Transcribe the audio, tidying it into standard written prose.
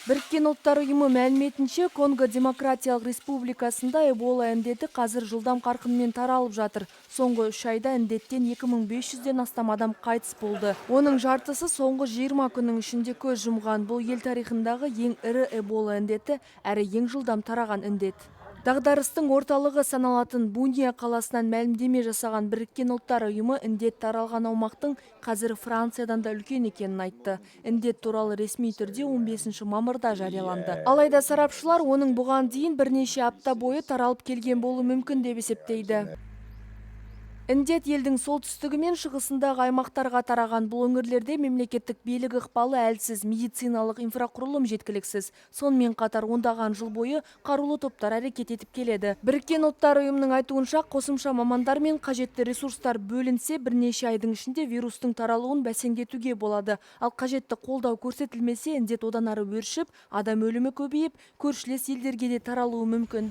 Біріккен ұлттар ұйымы мәліметінше, Конго Демократиялық Республикасында Эбола індеті қазір жылдам қарқынмен таралып жатыр. Соңғы 3 айда індеттен 2500-ден астам адам қайтыс болды. Оның жартысы соңғы 20 күннің ішінде көз жұмған. Бұл ел тарихындағы ең ірі Эбола індеті, әрі ең жылдам тараған індет. Дағдарыстың орталығы саналатын Буния қаласынан мәлімдеме жасаған Біріккен ұлттар ұйымы індет таралған аумақтың қазір Франциядан да үлкен екенін айтты. Індет туралы ресми түрде 15 мамырда жарияланды. Алайда сарапшылар оның бұған дейін бірнеше апта бойы таралып келген болуы мүмкін деп есептейді. Індет елдің солтүстігі мен шығысындағы аймақтарға тараған. Бұл өңірлерде мемлекеттік билік ықпалы әлсіз, медициналық инфрақұрылым жеткіліксіз. Сонымен қатар ондаған жыл бойы қарулы топтар әрекет етіп келеді. Біріккен ұлттар ұйымының айтуынша, қосымша мамандар мен қажетті ресурстар бөлінсе, бірнеше айдың ішінде вирустың таралуын бәсеңдетуге болады. Ал қажетті қолдау көрсетілмесе, індет одан ары өршіп, адам өлімі көбейіп, көршілес елдерге де таралуы мүмкін.